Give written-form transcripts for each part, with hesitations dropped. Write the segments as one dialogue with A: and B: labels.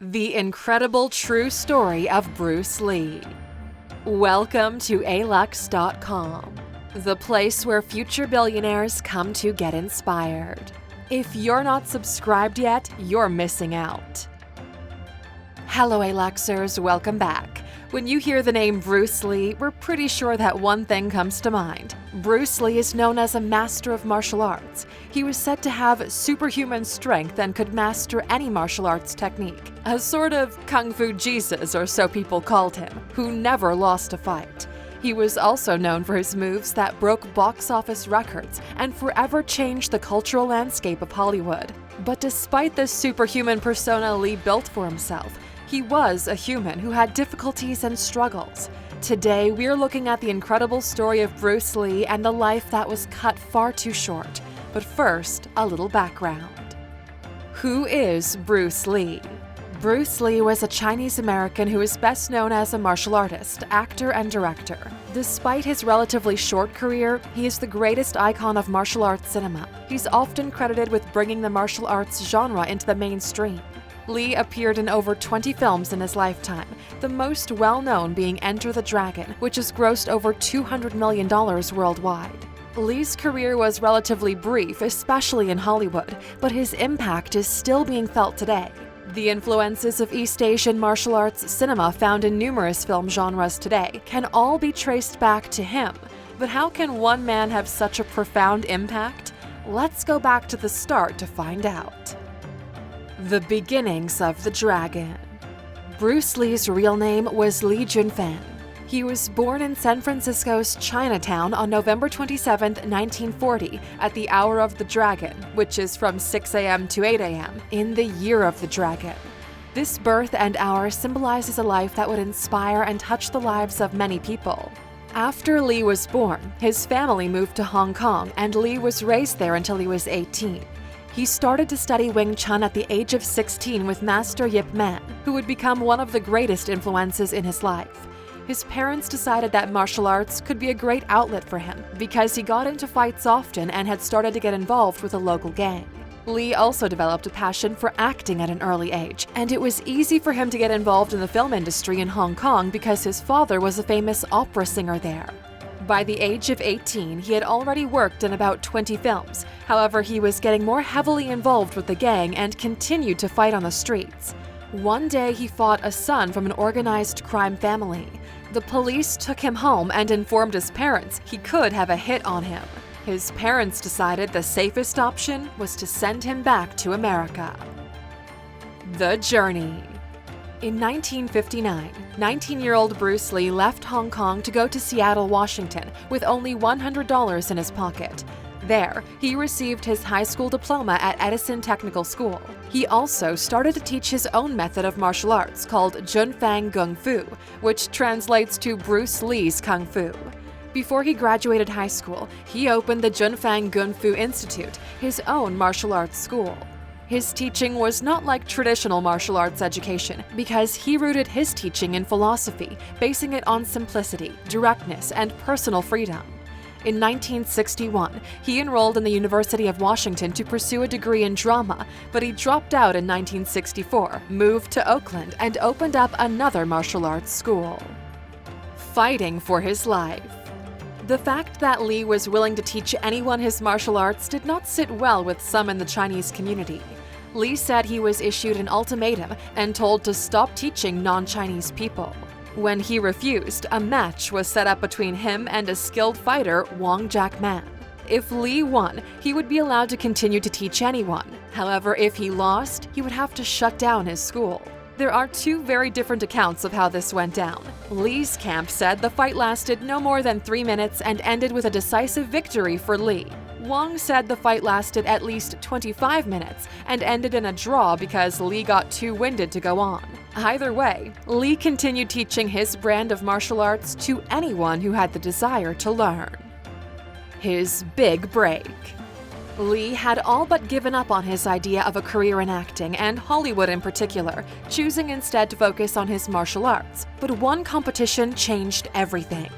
A: The incredible true story of Bruce Lee. Welcome to Alux.com, the place where future billionaires come to get inspired. If you're not subscribed yet, you're missing out. Hello Aluxers, welcome back. When you hear the name Bruce Lee, we're pretty sure that one thing comes to mind. Bruce Lee is known as a master of martial arts. He was said to have superhuman strength and could master any martial arts technique. A sort of Kung Fu Jesus, or so people called him, who never lost a fight. He was also known for his moves that broke box office records and forever changed the cultural landscape of Hollywood. But despite the superhuman persona Lee built for himself, he was a human who had difficulties and struggles. Today, we're looking at the incredible story of Bruce Lee and the life that was cut far too short. But first, a little background. Who is Bruce Lee? Bruce Lee was a Chinese-American who is best known as a martial artist, actor, and director. Despite his relatively short career, he is the greatest icon of martial arts cinema. He's often credited with bringing the martial arts genre into the mainstream. Lee appeared in over 20 films in his lifetime, the most well-known being Enter the Dragon, which has grossed over $200 million worldwide. Lee's career was relatively brief, especially in Hollywood, but his impact is still being felt today. The influences of East Asian martial arts cinema found in numerous film genres today can all be traced back to him. But how can one man have such a profound impact? Let's go back to the start to find out. The beginnings of the dragon. Bruce Lee's real name was Li Junfan. He was born in San Francisco's Chinatown on November 27, 1940, at the Hour of the Dragon, which is from 6 a.m. to 8 a.m., in the Year of the Dragon. This birth and hour symbolizes a life that would inspire and touch the lives of many people. After Lee was born, his family moved to Hong Kong, and Lee was raised there until he was 18. He started to study Wing Chun at the age of 16 with Master Yip Man, who would become one of the greatest influences in his life. His parents decided that martial arts could be a great outlet for him because he got into fights often and had started to get involved with a local gang. Lee also developed a passion for acting at an early age, and it was easy for him to get involved in the film industry in Hong Kong because his father was a famous opera singer there. By the age of 18, he had already worked in about 20 films. However, he was getting more heavily involved with the gang and continued to fight on the streets. One day, he fought a son from an organized crime family. The police took him home and informed his parents he could have a hit on him. His parents decided the safest option was to send him back to America. The journey. In 1959, 19-year-old Bruce Lee left Hong Kong to go to Seattle, Washington, with only $100 in his pocket. There, he received his high school diploma at Edison Technical School. He also started to teach his own method of martial arts called Junfang Kung Fu, which translates to Bruce Lee's Kung Fu. Before he graduated high school, he opened the Junfang Kung Fu Institute, his own martial arts school. His teaching was not like traditional martial arts education because he rooted his teaching in philosophy, basing it on simplicity, directness, and personal freedom. In 1961, he enrolled in the University of Washington to pursue a degree in drama, but he dropped out in 1964, moved to Oakland, and opened up another martial arts school. Fighting for his life. The fact that Lee was willing to teach anyone his martial arts did not sit well with some in the Chinese community. Lee said he was issued an ultimatum and told to stop teaching non-Chinese people. When he refused, a match was set up between him and a skilled fighter, Wong Jack Man. If Lee won, he would be allowed to continue to teach anyone. However, if he lost, he would have to shut down his school. There are two very different accounts of how this went down. Lee's camp said the fight lasted no more than 3 minutes and ended with a decisive victory for Lee. Wong said the fight lasted at least 25 minutes and ended in a draw because Lee got too winded to go on. Either way, Lee continued teaching his brand of martial arts to anyone who had the desire to learn. His big break. Lee had all but given up on his idea of a career in acting, and Hollywood in particular, choosing instead to focus on his martial arts. But one competition changed everything.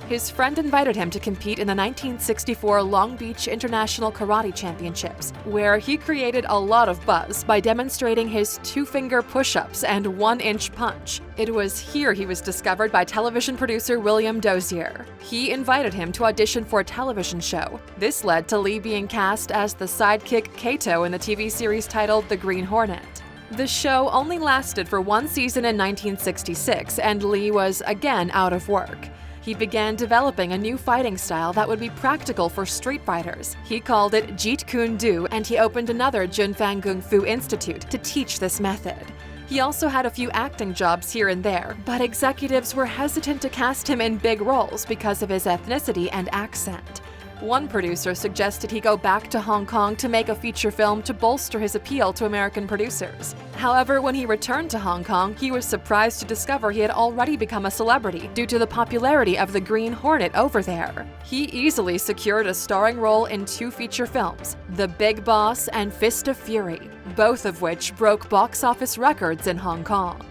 A: His friend invited him to compete in the 1964 Long Beach International Karate Championships, where he created a lot of buzz by demonstrating his 2-finger push-ups and 1-inch punch. It was here he was discovered by television producer William Dozier. He invited him to audition for a television show. This led to Lee being cast as the sidekick Kato in the TV series titled The Green Hornet. The show only lasted for 1 season in 1966, and Lee was again out of work. He began developing a new fighting style that would be practical for street fighters. He called it Jeet Kune Do, and he opened another Junfang Gung Fu Institute to teach this method. He also had a few acting jobs here and there, but executives were hesitant to cast him in big roles because of his ethnicity and accent. One producer suggested he go back to Hong Kong to make a feature film to bolster his appeal to American producers. However, when he returned to Hong Kong, he was surprised to discover he had already become a celebrity due to the popularity of the Green Hornet over there. He easily secured a starring role in 2 feature films, The Big Boss and Fist of Fury, both of which broke box office records in Hong Kong.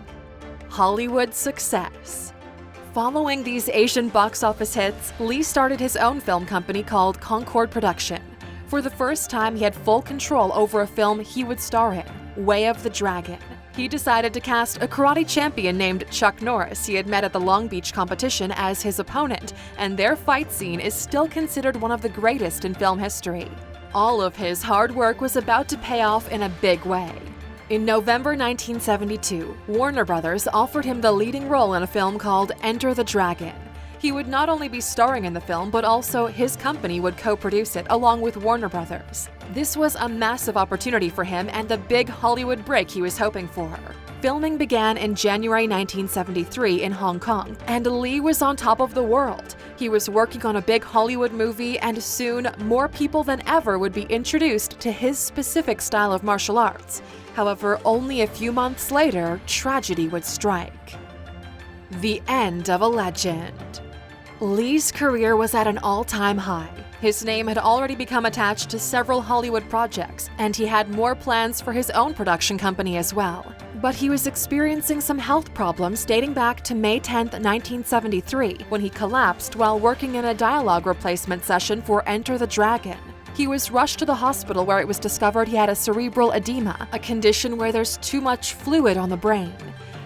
A: Hollywood success. Following these Asian box office hits, Lee started his own film company called Concord Production. For the first time, he had full control over a film he would star in, Way of the Dragon. He decided to cast a karate champion named Chuck Norris he had met at the Long Beach competition as his opponent, and their fight scene is still considered one of the greatest in film history. All of his hard work was about to pay off in a big way. In November 1972, Warner Brothers offered him the leading role in a film called Enter the Dragon. He would not only be starring in the film, but also his company would co-produce it along with Warner Brothers. This was a massive opportunity for him and the big Hollywood break he was hoping for. Filming began in January 1973 in Hong Kong, and Lee was on top of the world. He was working on a big Hollywood movie, and soon more people than ever would be introduced to his specific style of martial arts. However, only a few months later, tragedy would strike. The end of a legend. Lee's career was at an all-time high. His name had already become attached to several Hollywood projects, and he had more plans for his own production company as well. But he was experiencing some health problems dating back to May 10, 1973, when he collapsed while working in a dialogue replacement session for Enter the Dragon. He was rushed to the hospital where it was discovered he had a cerebral edema, a condition where there's too much fluid on the brain.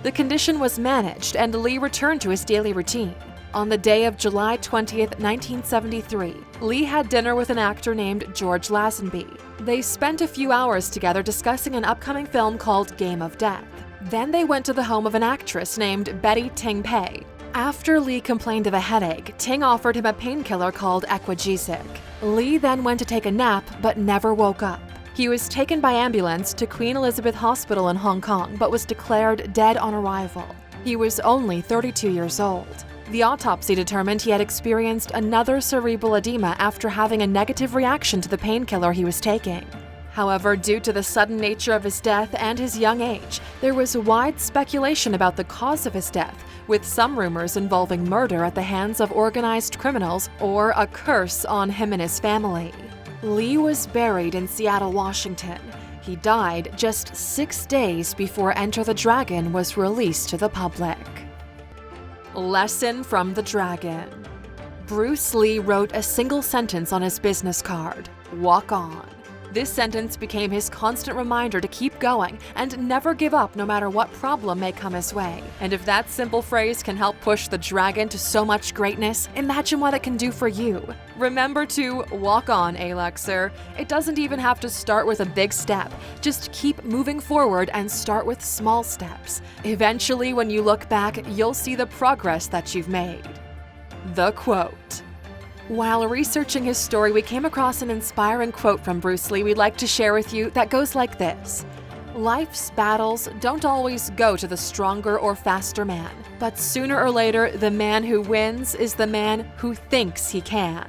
A: The condition was managed, and Lee returned to his daily routine. On the day of July 20, 1973, Lee had dinner with an actor named George Lazenby. They spent a few hours together discussing an upcoming film called Game of Death. Then they went to the home of an actress named Betty Ting Pei. After Lee complained of a headache, Ting offered him a painkiller called Equagesic. Lee then went to take a nap but never woke up. He was taken by ambulance to Queen Elizabeth Hospital in Hong Kong but was declared dead on arrival. He was only 32 years old. The autopsy determined he had experienced another cerebral edema after having a negative reaction to the painkiller he was taking. However, due to the sudden nature of his death and his young age, there was wide speculation about the cause of his death, with some rumors involving murder at the hands of organized criminals or a curse on him and his family. Lee was buried in Seattle, Washington. He died just 6 days before Enter the Dragon was released to the public. Lesson from the Dragon. Bruce Lee wrote a single sentence on his business card: "Walk on." This sentence became his constant reminder to keep going and never give up no matter what problem may come his way. And if that simple phrase can help push the dragon to so much greatness, imagine what it can do for you. Remember to walk on, Aluxer. It doesn't even have to start with a big step. Just keep moving forward and start with small steps. Eventually, when you look back, you'll see the progress that you've made. The quote. While researching his story, we came across an inspiring quote from Bruce Lee we'd like to share with you that goes like this: "Life's battles don't always go to the stronger or faster man, but sooner or later, the man who wins is the man who thinks he can."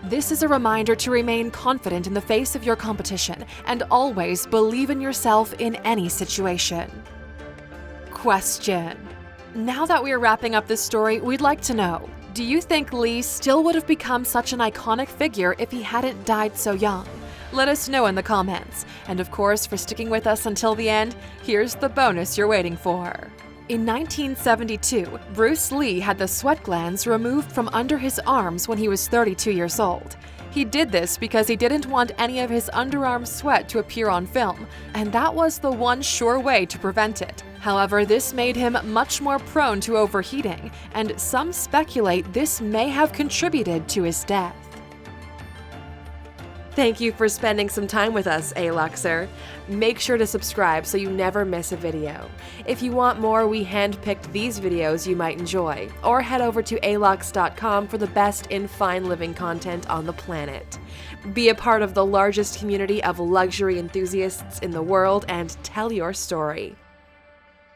A: This is a reminder to remain confident in the face of your competition and always believe in yourself in any situation. Question. Now that we are wrapping up this story, we'd like to know, do you think Lee still would have become such an iconic figure if he hadn't died so young? Let us know in the comments. And of course, for sticking with us until the end, here's the bonus you're waiting for. In 1972, Bruce Lee had the sweat glands removed from under his arms when he was 32 years old. He did this because he didn't want any of his underarm sweat to appear on film, and that was the one sure way to prevent it. However, this made him much more prone to overheating, and some speculate this may have contributed to his death. Thank you for spending some time with us, Aluxer. Make sure to subscribe so you never miss a video. If you want more, we handpicked these videos you might enjoy, or head over to Alux.com for the best in fine living content on the planet. Be a part of the largest community of luxury enthusiasts in the world and tell your story.